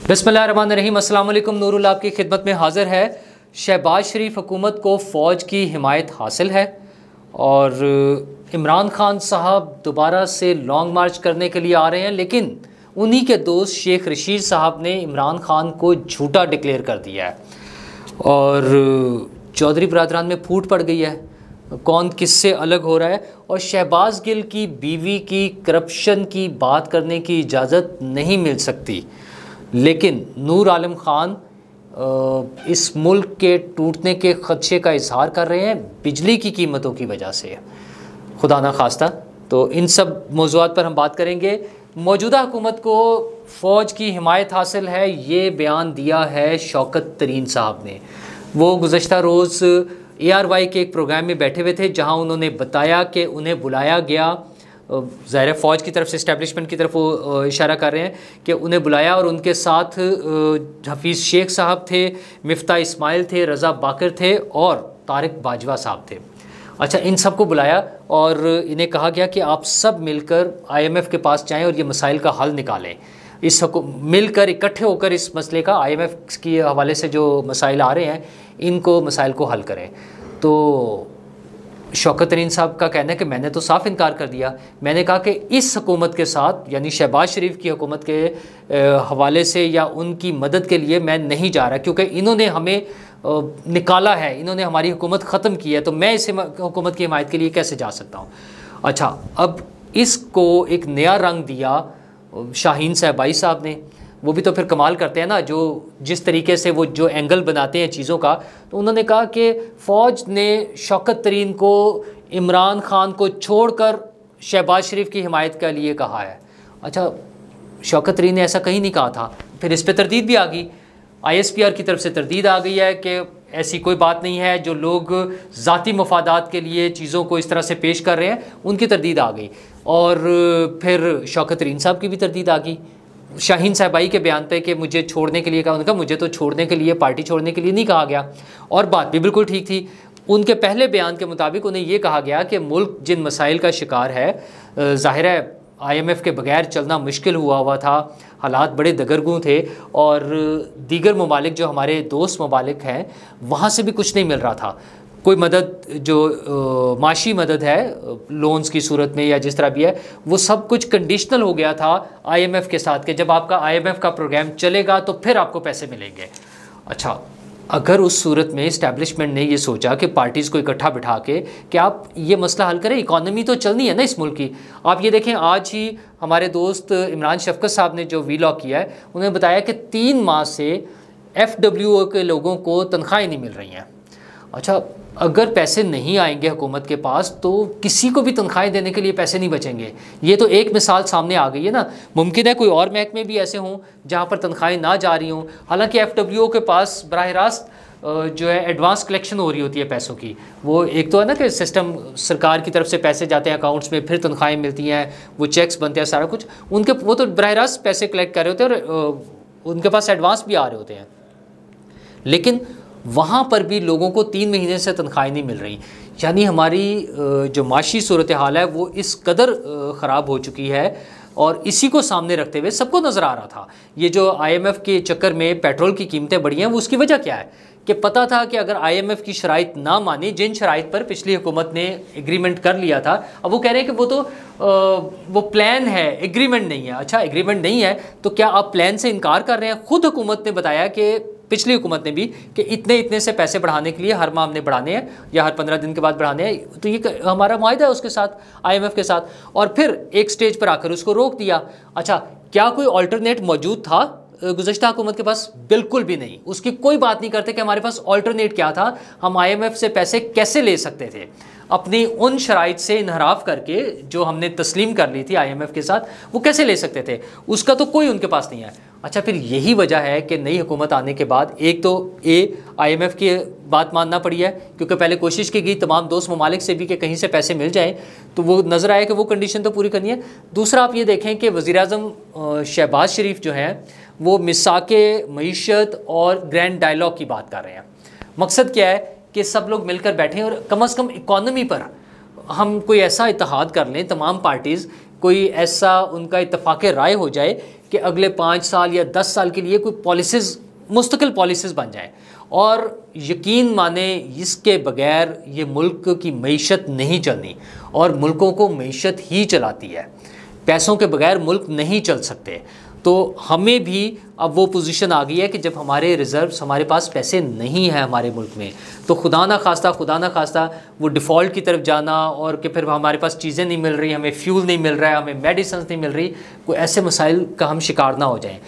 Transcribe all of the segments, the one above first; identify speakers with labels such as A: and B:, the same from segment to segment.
A: बिस्मिल्लाहिर्रहमानिर्रहीम। अस्सलाम वालेकुम। नूरुल आपकी खिदमत में हाज़िर है। शहबाज शरीफ हुकूमत को फ़ौज की हिमायत हासिल है और इमरान खान साहब दोबारा से लॉन्ग मार्च करने के लिए आ रहे हैं, लेकिन उन्हीं के दोस्त शेख रशीद साहब ने इमरान खान को झूठा डिक्लेयर कर दिया है और चौधरी बरादरान में फूट पड़ गई है, कौन किससे अलग हो रहा है। और शहबाज गिल की बीवी की करप्शन की बात करने की इजाज़त नहीं मिल सकती, लेकिन नूर आलम खान इस मुल्क के टूटने के ख़दशे का इजहार कर रहे हैं बिजली की कीमतों की वजह से, खुदा ना खास्ता। तो इन सब मौज़ूआत पर हम बात करेंगे। मौजूदा हुकूमत को फ़ौज की हिमायत हासिल है, ये बयान दिया है शौकत तरीन साहब ने। वो गुज़श्ता रोज़ ARY के एक प्रोग्राम में बैठे हुए थे, जहां उन्होंने बताया कि उन्हें बुलाया गया, ज़ाहिर फ़ौज की तरफ से, इस्टेब्लिशमेंट की तरफ वो इशारा कर रहे हैं कि उन्हें बुलाया और उनके साथ हफीज़ शेख साहब थे, मिफ्ता इस्माइल थे, रज़ा बाकर थे और तारिक बाजवा साहब थे। अच्छा, इन सबको बुलाया और इन्हें कहा गया कि आप सब मिलकर IMF के पास जाएं और ये मसाइल का हल निकालें। मिलकर इकट्ठे होकर इस मसले का, IMF के हवाले से जो मसाइल आ रहे हैं, इनको मसाइल को हल करें। तो शौकत तरीन साहब का कहना है कि मैंने तो साफ इनकार कर दिया। मैंने कहा कि इस हुकूमत के साथ, यानी शहबाज शरीफ की हुकूमत के हवाले से या उनकी मदद के लिए मैं नहीं जा रहा, क्योंकि इन्होंने हमें निकाला है, इन्होंने हमारी हुकूमत ख़त्म की है, तो मैं इस हुकूमत की हिमायत के लिए कैसे जा सकता हूँ। अच्छा, अब इसको एक नया रंग दिया शाहीन सहबाई साहब ने। वो भी तो फिर कमाल करते हैं ना, जो जिस तरीके से वो जो एंगल बनाते हैं चीज़ों का। तो उन्होंने कहा कि फ़ौज ने शौकत तरीन को इमरान खान को छोड़कर शहबाज शरीफ की हिमायत के लिए कहा है। अच्छा, शौकत तरीन ने ऐसा कहीं नहीं कहा था। फिर इस पर तरदीद भी आ गई, ISPR की तरफ से तरदीद आ गई है कि ऐसी कोई बात नहीं है, जो लोग ज़ाती मफादात के लिए चीज़ों को इस तरह से पेश कर रहे हैं उनकी तरदीद आ गई। और फिर शौकत तरीन साहब की भी तरदीद आ गई शाहीन साहबाई के बयान पे कि मुझे छोड़ने के लिए कहा। उनका मुझे तो छोड़ने के लिए, पार्टी छोड़ने के लिए नहीं कहा गया, और बात भी बिल्कुल ठीक थी। उनके पहले बयान के मुताबिक उन्हें ये कहा गया कि मुल्क जिन मसाइल का शिकार है, ज़ाहिर है IMF के बगैर चलना मुश्किल हुआ था, हालात बड़े दगरगूं थे और दीगर ममालिक जो हमारे दोस्त ममालिक हैं वहाँ से भी कुछ नहीं मिल रहा था। कोई मदद जो माशी मदद है लोन्स की सूरत में या जिस तरह भी है, वो सब कुछ कंडीशनल हो गया था IMF के साथ कि जब आपका IMF का प्रोग्राम चलेगा तो फिर आपको पैसे मिलेंगे। अच्छा, अगर उस सूरत में इस्टेब्लिशमेंट ने ये सोचा कि पार्टीज़ को इकट्ठा बिठा के कि आप ये मसला हल करें, इकॉनमी तो चलनी है ना इस मुल्क की। आप ये देखें, आज ही हमारे दोस्त इमरान शफकत साहब ने जो वीलॉग किया है, उन्होंने बताया कि 3 माह से FWO के लोगों को तनख्वाहें नहीं मिल रही हैं। अच्छा, अगर पैसे नहीं आएंगे हुकूमत के पास तो किसी को भी तनख्वाहें देने के लिए पैसे नहीं बचेंगे। ये तो एक मिसाल सामने आ गई है ना। मुमकिन है कोई और महकमे भी ऐसे हों जहाँ पर तनख्वाहें ना जा रही हों। हालांकि FWO के पास बराह रास्त जो है एडवांस कलेक्शन हो रही होती है पैसों की। वो एक तो है ना कि सिस्टम, सरकार की तरफ से पैसे जाते हैं अकाउंट्स में, फिर तनख्वाहें मिलती हैं, वो चेक्स बनते हैं, सारा कुछ उनके, वो तो बराह रास्त पैसे कलेक्ट कर रहे होते हैं और उनके पास एडवांस भी आ रहे होते हैं। लेकिन वहाँ पर भी लोगों को 3 महीने से तनख्वाहें नहीं मिल रही। यानी हमारी जो माशी सूरत हाल है वो इस कदर ख़राब हो चुकी है, और इसी को सामने रखते हुए सबको नज़र आ रहा था ये जो IMF के चक्कर में पेट्रोल की कीमतें बढ़ी हैं, वो उसकी वजह क्या है कि पता था कि अगर IMF की शराइत ना मानी, जिन शराइत पर पिछली हुकूमत ने एग्रीमेंट कर लिया था, अब वो कह रहे हैं कि वो तो वो प्लान है, एग्रीमेंट नहीं है। अच्छा, एग्रीमेंट नहीं है तो क्या आप प्लान से इनकार कर रहे हैं? खुद हुकूमत ने बताया कि पिछली हुकूमत ने भी कि इतने इतने से पैसे बढ़ाने के लिए हर माह हमने बढ़ाने हैं या हर 15 दिन के बाद बढ़ाने हैं। तो ये हमारा मुआहदा है उसके साथ, IMF के साथ, और फिर एक स्टेज पर आकर उसको रोक दिया। अच्छा, क्या कोई ऑल्टरनेट मौजूद था गुज़श्ता हुकूमत के पास? बिल्कुल भी नहीं। उसकी कोई बात नहीं करते कि हमारे पास ऑल्टरनेट क्या था, हम IMF से पैसे कैसे ले सकते थे अपनी उन शराइत से इनहराफ करके जो हमने तस्लीम कर ली थी IMF के साथ, वो कैसे ले सकते थे, उसका तो कोई उनके पास नहीं है। अच्छा, फिर यही वजह है कि नई हुकूमत आने के बाद एक तो IMF की बात मानना पड़ी है, क्योंकि पहले कोशिश की गई तमाम दोस्त ममालिक से भी कि कहीं से पैसे मिल जाएं, तो वो नज़र आया कि वो कंडीशन तो पूरी करनी है। दूसरा, आप ये देखें कि वज़ीर-ए-आज़म शहबाज शरीफ जो हैं वो मिसाके मईशत और ग्रैंड डायलॉग की बात कर रहे हैं। मकसद क्या है कि सब लोग मिलकर बैठें और कम अज़ कम इकॉनमी पर हम कोई ऐसा इत्तेहाद कर लें, तमाम पार्टीज़, कोई ऐसा उनका इत्तफाक़ राय हो जाए कि अगले 5 साल या 10 साल के लिए कोई पॉलिसीज़, मुस्तकिल पॉलिसीज़ बन जाएँ। और यकीन माने इसके बगैर ये मुल्क की मईशत नहीं चलनी, और मुल्कों को मईशत ही चलाती है, पैसों के बगैर मुल्क नहीं चल सकते। तो हमें भी अब वो पोजीशन आ गई है कि जब हमारे रिज़र्व्स, हमारे पास पैसे नहीं हैं हमारे मुल्क में, तो खुदा ना खास्ता वो डिफ़ॉल्ट की तरफ जाना, और कि फिर हमारे पास चीज़ें नहीं मिल रही, हमें फ्यूल नहीं मिल रहा है, हमें मेडिसिन नहीं मिल रही, कोई ऐसे मसाइल का हम शिकार ना हो जाएं।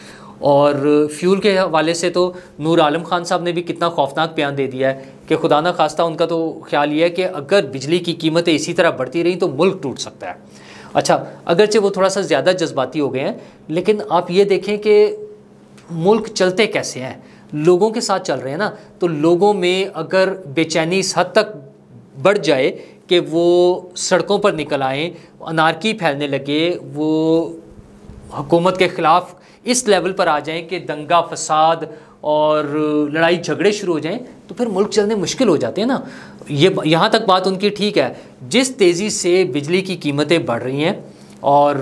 A: और फ्यूल के हवाले से तो नूर आलम खान साहब ने भी कितना खौफनाक बयान दे दिया है कि खुदा ना खास्ता उनका तो ख्याल ये है कि अगर बिजली की कीमतें इसी तरह बढ़ती रहीं तो मुल्क टूट सकता है। अच्छा, अगरचे वो थोड़ा सा ज़्यादा जज्बाती हो गए हैं, लेकिन आप ये देखें कि मुल्क चलते कैसे हैं, लोगों के साथ चल रहे हैं ना। तो लोगों में अगर बेचैनी इस हद तक बढ़ जाए कि वो सड़कों पर निकल आएँ, अनारकी फैलने लगे, वो हुकूमत के ख़िलाफ़ इस लेवल पर आ जाएं कि दंगा फसाद और लड़ाई झगड़े शुरू हो जाएं, तो फिर मुल्क चलने मुश्किल हो जाते हैं ना। ये यहाँ तक बात उनकी ठीक है। जिस तेज़ी से बिजली की कीमतें बढ़ रही हैं और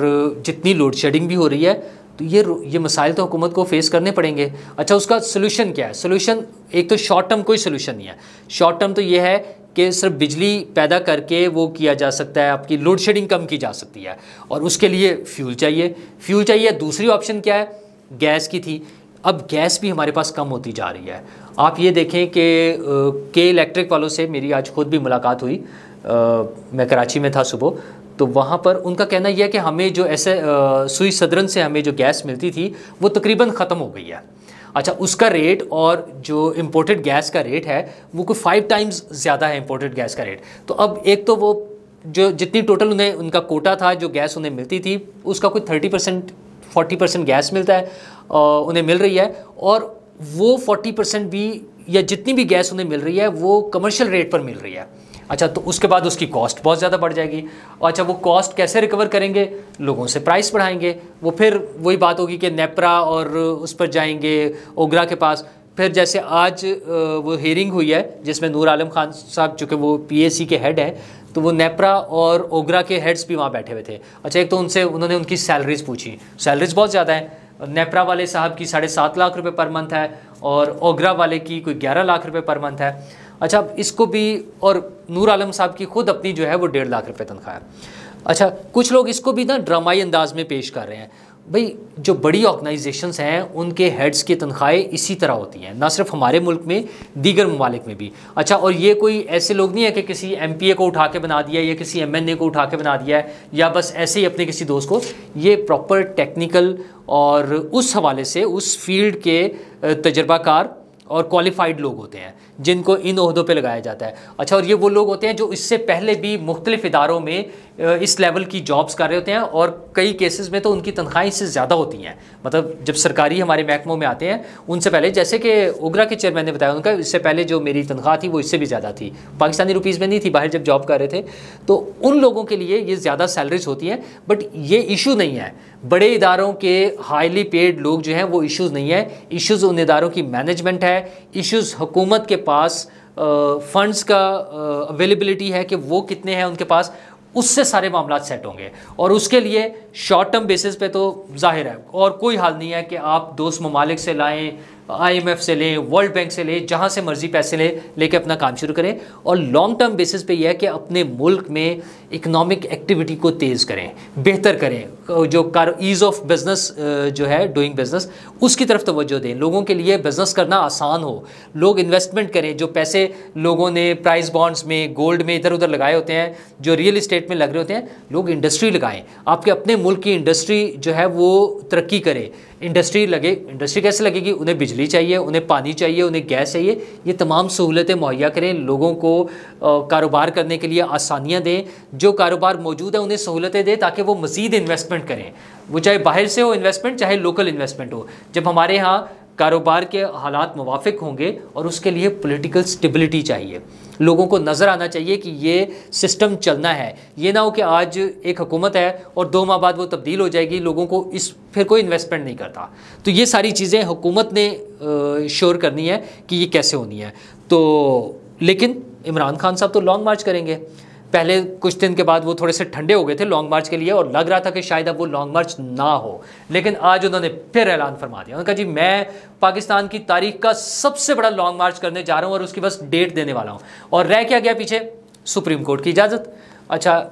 A: जितनी लोड शेडिंग भी हो रही है, तो ये मसाइल तो हुकूमत को फेस करने पड़ेंगे। अच्छा, उसका सोल्यूशन क्या है? सोल्यूशन एक तो शॉर्ट टर्म कोई सोल्यूशन नहीं है। शॉर्ट टर्म तो ये है कि सिर्फ बिजली पैदा करके वो किया जा सकता है, आपकी लोड शेडिंग कम की जा सकती है, और उसके लिए फ्यूल चाहिए। दूसरी ऑप्शन क्या है? गैस की थी। अब गैस भी हमारे पास कम होती जा रही है। आप ये देखें कि इलेक्ट्रिक वालों से मेरी आज खुद भी मुलाकात हुई, मैं कराची में था सुबह, तो वहाँ पर उनका कहना यह है कि हमें जो ऐसे सुई सदरन से हमें जो गैस मिलती थी वो तकरीबन ख़त्म हो गई है। अच्छा, उसका रेट और जो इम्पोर्टेड गैस का रेट है वो कोई 5 टाइम्स ज़्यादा है इम्पोर्टेड गैस का रेट। तो अब एक तो वो जो जितनी टोटल उनका कोटा था, जो गैस उन्हें मिलती थी, उसका कोई 30% 40% गैस मिलता है, उन्हें मिल रही है, और वो 40% भी या जितनी भी गैस उन्हें मिल रही है वो कमर्शियल रेट पर मिल रही है। अच्छा, तो उसके बाद उसकी कॉस्ट बहुत ज़्यादा बढ़ जाएगी। अच्छा, वो कॉस्ट कैसे रिकवर करेंगे? लोगों से प्राइस बढ़ाएंगे। वो फिर वही बात होगी कि नेपरा और उस पर जाएंगे, ओगरा के पास। फिर जैसे आज वो हियरिंग हुई है जिसमें नूर आलम खान साहब, चूँकि वो PAC के हेड हैं, तो वो नेपरा और ओगरा के हेड्स भी वहाँ बैठे हुए थे। अच्छा, एक तो उन्होंने उनकी सैलरीज़ पूछी। सैलरीज़ बहुत ज़्यादा है। नेपरा वाले साहब की 7.5 लाख रुपए पर मंथ है, और ओगरा वाले की कोई 11 लाख रुपए पर मंथ है। अच्छा, इसको भी, और नूर आलम साहब की खुद अपनी जो है वो 1.5 लाख रुपए तनख्वाह है। अच्छा, कुछ लोग इसको भी ना ड्रामाई अंदाज में पेश कर रहे हैं। भाई, जो बड़ी ऑर्गेनाइजेशंस हैं उनके हेड्स की तनख्वाहें इसी तरह होती हैं, ना सिर्फ हमारे मुल्क में, दीगर ममालिक में भी। अच्छा, और ये कोई ऐसे लोग नहीं है कि किसी MPA को उठा के बना दिया या किसी MNA को उठा के बना दिया है, या बस ऐसे ही अपने किसी दोस्त को। ये प्रॉपर टेक्निकल और उस हवाले से उस फील्ड के तजर्बाकार और क्वालिफाइड लोग होते हैं जिनको इन ओहदों पे लगाया जाता है। अच्छा, और ये वो लोग होते हैं जो इससे पहले भी मुख्तलिफ इदारों में इस लेवल की जॉब्स कर रहे होते हैं, और कई केसेस में तो उनकी तनख्वाहें इससे ज़्यादा होती हैं। मतलब जब सरकारी हमारे महकमों में आते हैं उनसे पहले, जैसे कि ओगरा के चेयरमैन ने बताया, उनका इससे पहले जो मेरी तनख्वाह थी वो इससे भी ज़्यादा थी, पाकिस्तानी रुपीज़ में नहीं थी, बाहर जब जॉब कर रहे थे। तो उन लोगों के लिए ये ज़्यादा सैलरीज होती हैं, बट ये इशू नहीं है। बड़े इदारों के हाईली पेड लोग जो हैं वो इश्यूज़ नहीं है। इश्यूज़ उन इदारों की मैनेजमेंट है, इश्यूज़ हुकूमत के पास फंड्स का अवेलेबिलिटी है कि वो कितने हैं उनके पास, उससे सारे मामला सेट होंगे। और उसके लिए शॉर्ट टर्म बेसिस पे तो जाहिर है, और कोई हाल नहीं है कि आप दोस्त ममालिक से लाएं, IMF से लें, वर्ल्ड बैंक से लें, जहाँ से मर्जी पैसे लेके अपना काम शुरू करें। और लॉन्ग टर्म बेसिस पे यह है कि अपने मुल्क में इकनॉमिक एक्टिविटी को तेज़ करें, बेहतर करें, जो ईज़ ऑफ बिज़नेस जो है, डूइंग बिज़नेस, उसकी तरफ तवज्जो दें। लोगों के लिए बिज़नेस करना आसान हो, लोग इन्वेस्टमेंट करें। जो पैसे लोगों ने प्राइस बॉन्ड्स में, गोल्ड में इधर उधर लगाए होते हैं, जो रियल इस्टेट में लग रहे होते हैं, लोग इंडस्ट्री लगाएं। आपके अपने मुल्क की इंडस्ट्री जो है वो तरक्की करे। इंडस्ट्री कैसे लगेगी? उन्हें बिजली चाहिए, उन्हें पानी चाहिए, उन्हें गैस चाहिए। ये तमाम सहूलतें मुहैया करें, लोगों को कारोबार करने के लिए आसानियाँ दें, जो कारोबार मौजूद है उन्हें सहूलतें दें ताकि वो मज़ीद इन्वेस्टमेंट करें। वो चाहे बाहर से हो इन्वेस्टमेंट, चाहे लोकल इन्वेस्टमेंट हो। जब हमारे यहाँ कारोबार के हालात मुवाफिक होंगे, और उसके लिए पॉलिटिकल स्टेबिलिटी चाहिए, लोगों को नज़र आना चाहिए कि ये सिस्टम चलना है। ये ना हो कि आज एक हुकूमत है और 2 माह बाद वो तब्दील हो जाएगी, लोगों को फिर कोई इन्वेस्टमेंट नहीं करता। तो ये सारी चीज़ें हुकूमत ने श्योर करनी है कि ये कैसे होनी है। तो लेकिन इमरान खान साहब तो लॉन्ग मार्च करेंगे। पहले कुछ दिन के बाद वो थोड़े से ठंडे हो गए थे लॉन्ग मार्च के लिए और लग रहा था कि शायद अब वो लॉन्ग मार्च ना हो, लेकिन आज उन्होंने फिर ऐलान फरमा दिया। उन्होंने कहा जी मैं पाकिस्तान की तारीख का सबसे बड़ा लॉन्ग मार्च करने जा रहा हूँ और उसकी बस डेट देने वाला हूँ। और रह क्या गया पीछे? सुप्रीम कोर्ट की इजाज़त। अच्छा,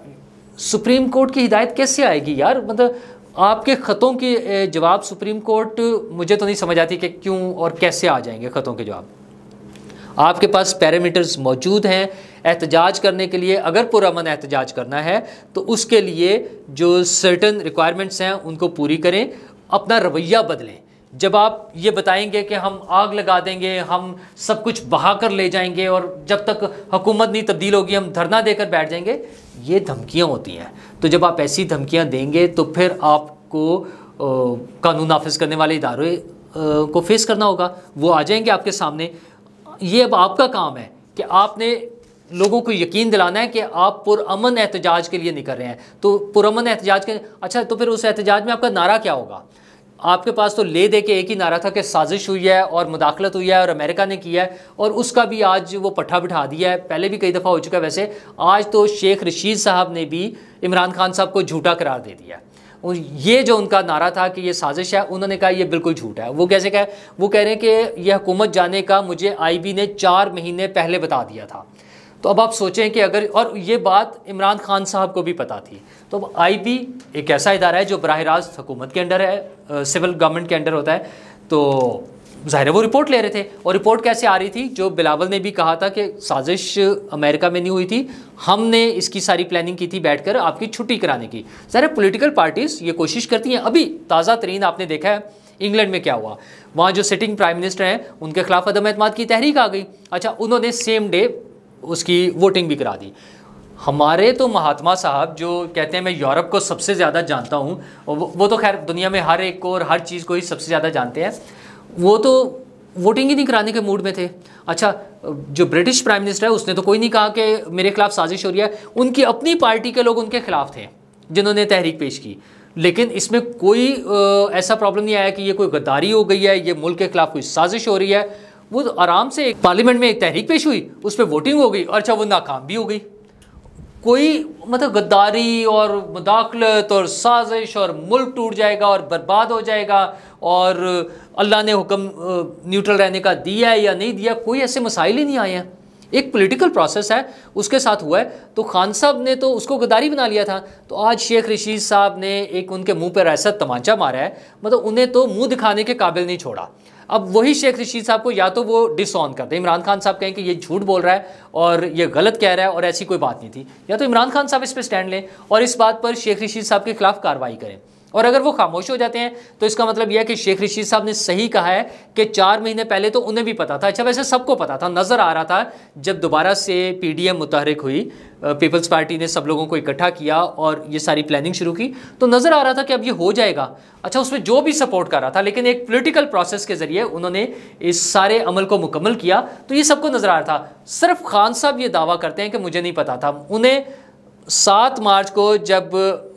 A: सुप्रीम कोर्ट की हिदायत कैसे आएगी यार? मतलब आपके ख़तों के जवाब सुप्रीम कोर्ट, मुझे तो नहीं समझ आती कि क्यों और कैसे आ जाएंगे ख़तों के जवाब। आपके पास पैरामीटर्स मौजूद हैं एहतजाज करने के लिए। अगर पुरअमन एहतजाज करना है तो उसके लिए जो सर्टन रिक्वायरमेंट्स हैं उनको पूरी करें, अपना रवैया बदलें। जब आप ये बताएंगे कि हम आग लगा देंगे, हम सब कुछ बहा कर ले जाएंगे और जब तक हुकूमत नहीं तब्दील होगी हम धरना देकर बैठ जाएंगे, ये धमकियां होती हैं। तो जब आप ऐसी धमकियां देंगे तो फिर आपको कानून नाफिज करने वाले इदारे को फेस करना होगा। वो आ जाएंगे आपके सामने। ये अब आपका काम है कि आपने लोगों को यकीन दिलाना है कि आप पुरअमन एहतजाज के लिए नहीं कर रहे हैं। तो पुरअमन एहतजाज के, अच्छा तो फिर उस एहतजाज में आपका नारा क्या होगा? आपके पास तो ले दे के एक ही नारा था कि साजिश हुई है और मुदाखलत हुई है और अमेरिका ने किया है, और उसका भी आज वो पट्टा बिठा दिया है। पहले भी कई दफ़ा हो चुका है। वैसे आज तो शेख रशीद साहब ने भी इमरान खान साहब को झूठा करार दे दिया। और ये जो उनका नारा था कि ये साजिश है, उन्होंने कहा ये बिल्कुल झूठ है। वो कैसे कहा? वो कह रहे हैं कि यह हुकूमत जाने का मुझे IB ने 4 महीने पहले बता दिया था। तो अब आप सोचें कि अगर, और ये बात इमरान खान साहब को भी पता थी, तो अब IB एक ऐसा इदारा है जो बराह रास्त हुकूमत के अंडर है, सिविल गवर्नमेंट के अंडर होता है। तो ज़ाहिर है वो रिपोर्ट ले रहे थे। और रिपोर्ट कैसे आ रही थी? जो बिलावल ने भी कहा था कि साजिश अमेरिका में नहीं हुई थी, हमने इसकी सारी प्लानिंग की थी बैठकर आपकी छुट्टी कराने की। ज़ाहिर पॉलिटिकल पार्टीज़ ये कोशिश करती हैं। अभी ताज़ा तरीन आपने देखा है इंग्लैंड में क्या हुआ। वहाँ जो सिटिंग प्राइम मिनिस्टर हैं उनके खिलाफ अदम एतमाद की तहरीक आ गई। अच्छा, उन्होंने सेम डे उसकी वोटिंग भी करा दी। हमारे तो महात्मा साहब जो कहते हैं मैं यूरोप को सबसे ज़्यादा जानता हूँ, वो तो खैर दुनिया में हर एक को और हर चीज़ को ही सबसे ज़्यादा जानते हैं, वो तो वोटिंग ही नहीं कराने के मूड में थे। अच्छा, जो ब्रिटिश प्राइम मिनिस्टर है उसने तो कोई नहीं कहा कि मेरे खिलाफ साजिश हो रही है। उनकी अपनी पार्टी के लोग उनके खिलाफ थे जिन्होंने तहरीक पेश की, लेकिन इसमें कोई ऐसा प्रॉब्लम नहीं आया कि ये कोई गद्दारी हो गई है, ये मुल्क के खिलाफ कोई साजिश हो रही है। वो तो आराम से एक पार्लियामेंट में एक तहरीक पेश हुई, उस पर वोटिंग हो गई और अच्छा वो नाकाम भी हो गई। कोई मतलब गद्दारी और मुदाखलत और साजिश और मुल्क टूट जाएगा और बर्बाद हो जाएगा और अल्लाह ने हुक्म न्यूट्रल रहने का दिया है या नहीं दिया, कोई ऐसे मसाइल ही नहीं आए हैं। एक पॉलिटिकल प्रोसेस है उसके साथ हुआ है। तो खान साहब ने तो उसको गद्दारी बना लिया था। तो आज शेख रशीद साहब ने एक उनके मुंह पर ऐसा तमाचा मारा है, मतलब उन्हें तो मुंह दिखाने के काबिल नहीं छोड़ा। अब वही शेख रशीद साहब को या तो वो डिसऑन कर दें, इमरान खान साहब कहें कि ये झूठ बोल रहा है और ये गलत कह रहा है और ऐसी कोई बात नहीं थी, या तो इमरान खान साहब इस पर स्टैंड लें और इस बात पर शेख रशीद साहब के खिलाफ कार्रवाई करें। और अगर वो खामोश हो जाते हैं तो इसका मतलब यह है कि शेख रशीद साहब ने सही कहा है कि 4 महीने पहले तो उन्हें भी पता था। अच्छा, वैसे सबको पता था, नज़र आ रहा था जब दोबारा से PDM मुतहरिक हुई, पीपल्स पार्टी ने सब लोगों को इकट्ठा किया और ये सारी प्लानिंग शुरू की, तो नज़र आ रहा था कि अब ये हो जाएगा। अच्छा, उसमें जो भी सपोर्ट कर रहा था, लेकिन एक पॉलिटिकल प्रोसेस के ज़रिए उन्होंने इस सारे अमल को मुकम्मल किया, तो ये सबको नज़र आ रहा था। सिर्फ खान साहब ये दावा करते हैं कि मुझे नहीं पता था। उन्हें 7 मार्च को जब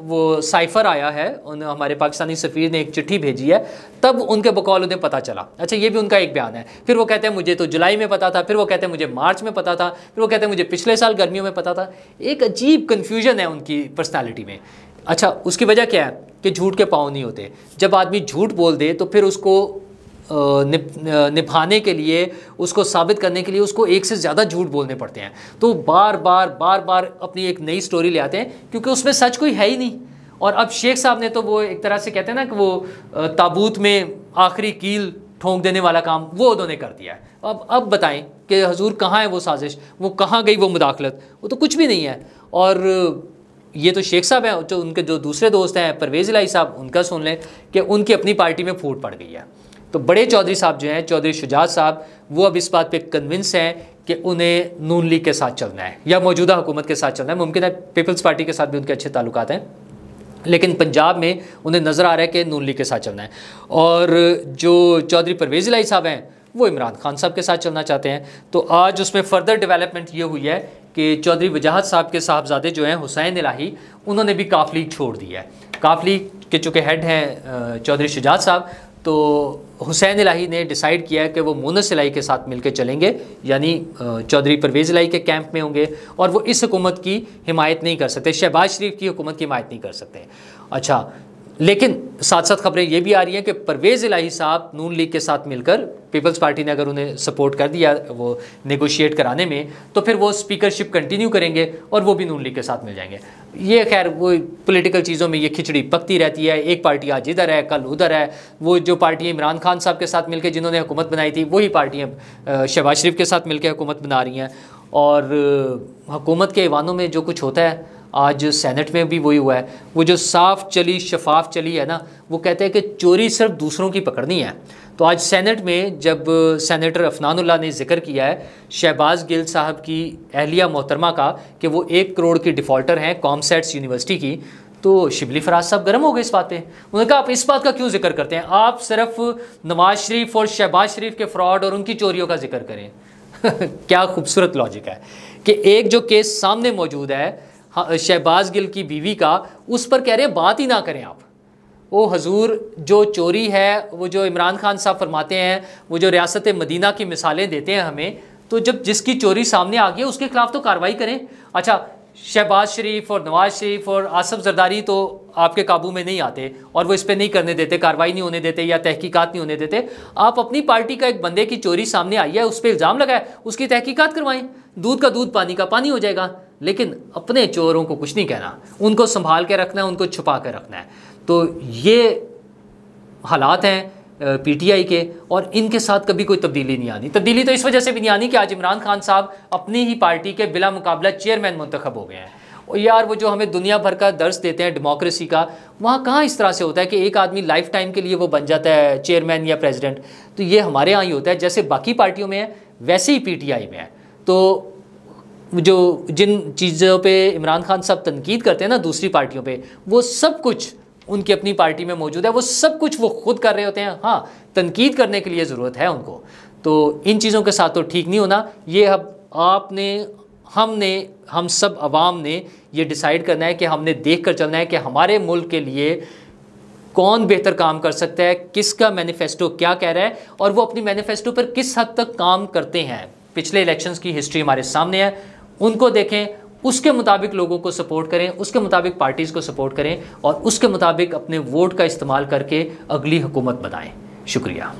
A: वो साइफर आया है, हमारे पाकिस्तानी सफ़ीर ने एक चिट्ठी भेजी है, तब उनके बकौल उन्हें पता चला। अच्छा, ये भी उनका एक बयान है। फिर वो कहते हैं मुझे तो जुलाई में पता था, फिर वो कहते हैं मुझे मार्च में पता था, फिर वो कहते हैं मुझे पिछले साल गर्मियों में पता था। एक अजीब कन्फ्यूजन है उनकी पर्सनैलिटी में। अच्छा, उसकी वजह क्या है कि झूठ के पाँव नहीं होते। जब आदमी झूठ बोल दे तो फिर उसको निभाने के लिए, उसको साबित करने के लिए उसको एक से ज़्यादा झूठ बोलने पड़ते हैं। तो बार बार अपनी एक नई स्टोरी ले आते हैं क्योंकि उसमें सच कोई है ही नहीं। और अब शेख साहब ने तो वो एक तरह से कहते हैं ना कि वो ताबूत में आखिरी कील ठोंक देने वाला काम वो उन्होंने कर दिया है। अब बताएं कि हुजूर कहाँ है वो साजिश, वो कहाँ गई वो मुदाखलत? वो तो कुछ भी नहीं है। और ये तो शेख साहब हैं, जो उनके जो दूसरे दोस्त हैं परवेज़ इलाही साहब, उनका सुन लें कि उनकी अपनी पार्टी में फूट पड़ गई है। तो बड़े चौधरी साहब जो हैं, चौधरी शुजात साहब, वो अब इस बात पे कन्विंस हैं कि उन्हें नून लीग के साथ चलना है या मौजूदा हुकूमत के साथ चलना है। मुमकिन है पीपल्स पार्टी के साथ भी उनके अच्छे ताल्लुकात हैं, लेकिन पंजाब में उन्हें नज़र आ रहा है कि नून लीग के साथ चलना है। और जो चौधरी परवेज़ इलाही साहब हैं वो इमरान खान साहब के साथ चलना चाहते हैं। तो आज उसमें फ़र्दर डेवलपमेंट ये हुई है कि चौधरी वजाहत साहब के साहबजादे जो हैं हुसैन इलाही, उन्होंने भी काफ लीग छोड़ दी है। काफ लीग के चूँकि हेड हैं चौधरी शुजात साहब, तो हुसैन इलाही ने डिसाइड किया है कि वो मुनस इलाही के साथ मिलकर चलेंगे, यानी चौधरी परवेज़ इलाही के कैंप में होंगे और वो इस हुकूमत की हिमायत नहीं कर सकते, शहबाज शरीफ की हुकूमत की हिमायत नहीं कर सकते। अच्छा, लेकिन साथ साथ खबरें ये भी आ रही हैं कि परवेज़ इलाही साहब नून लीग के साथ मिलकर, पीपल्स पार्टी ने अगर उन्हें सपोर्ट कर दिया वो नेगोशिएट कराने में, तो फिर वो स्पीकरशिप कंटिन्यू करेंगे और वो भी नून लीग के साथ मिल जाएंगे। ये खैर वो पॉलिटिकल चीज़ों में ये खिचड़ी पकती रहती है, एक पार्टी आज इधर है कल उधर है। वो जो पार्टी इमरान खान साहब के साथ मिलकर जिन्होंने हुकूमत बनाई थी, वही पार्टियाँ शहबाज शरीफ के साथ मिलकर हुकूमत बना रही हैं। और हुकूमत के ऐवानों में जो कुछ होता है, आज सेनेट में भी वही हुआ है। वो जो साफ चली शफाफ चली है ना, वो कहते हैं कि चोरी सिर्फ दूसरों की पकड़नी है। तो आज सेनेट में जब सेनेटर अफनानुल्लाह ने जिक्र किया है शहबाज गिल साहब की अहलिया मोहतरमा का कि वो 1 करोड़ की डिफ़ॉल्टर हैं कॉमसेट्स यूनिवर्सिटी की, तो शिबली फराज साहब गर्म हो गए इस बात पे। उन्होंने कहा आप इस बात का क्यों जिक्र करते हैं, आप सिर्फ नवाज शरीफ और शहबाज शरीफ के फ्रॉड और उनकी चोरियों का जिक्र करें। क्या खूबसूरत लॉजिक है कि एक जो केस सामने मौजूद है शहबाज गिल की बीवी का, उस पर कह रहे हैं बात ही ना करें आप। ओ हजूर, जो चोरी है, वो जो इमरान खान साहब फरमाते हैं, वो जो रियासत मदीना की मिसालें देते हैं हमें, तो जब जिसकी चोरी सामने आ गई उसके खिलाफ तो कार्रवाई करें। अच्छा, शहबाज शरीफ और नवाज शरीफ और आसफ जरदारी तो आपके काबू में नहीं आते और वो इस पर नहीं करने देते, कार्रवाई नहीं होने देते या तहकीकात नहीं होने देते। आप अपनी पार्टी का एक बंदे की चोरी सामने आई है, उस पर इल्ज़ाम लगाए, उसकी तहकीकात करवाएं, दूध का दूध पानी का पानी हो जाएगा। लेकिन अपने चोरों को कुछ नहीं कहना, उनको संभाल के रखना है, उनको छुपा के रखना है। तो ये हालात हैं पीटीआई के, और इनके साथ कभी कोई तब्दीली नहीं आनी। तब्दीली तो इस वजह से भी नहीं आनी कि आज इमरान खान साहब अपनी ही पार्टी के बिला मुकाबला चेयरमैन मुंतखब हो गए हैं। और यार वो जो हमें दुनिया भर का दर्स देते हैं डेमोक्रेसी का, वहाँ कहाँ इस तरह से होता है कि एक आदमी लाइफ टाइम के लिए वो बन जाता है चेयरमैन या प्रेसिडेंट। तो ये हमारे यहाँ ही होता है, जैसे बाकी पार्टियों में है वैसे ही पीटीआई में है। तो जो जिन चीज़ों पे इमरान खान साहब तनकीद करते हैं ना दूसरी पार्टियों पे, वो सब कुछ उनकी अपनी पार्टी में मौजूद है, वो सब कुछ वो खुद कर रहे होते हैं। हाँ, तनकीद करने के लिए ज़रूरत है उनको। तो इन चीज़ों के साथ तो ठीक नहीं होना। ये अब आपने, हमने, हम सब अवाम ने ये डिसाइड करना है कि हमने देख कर चलना है कि हमारे मुल्क के लिए कौन बेहतर काम कर सकता है, किसका मैनिफेस्टो क्या कह रहा है और वो अपनी मैनिफेस्टो पर किस हद तक काम करते हैं। पिछले इलेक्शंस की हिस्ट्री हमारे सामने है, उनको देखें, उसके मुताबिक लोगों को सपोर्ट करें, उसके मुताबिक पार्टीज़ को सपोर्ट करें और उसके मुताबिक अपने वोट का इस्तेमाल करके अगली हुकूमत बनाएं। शुक्रिया।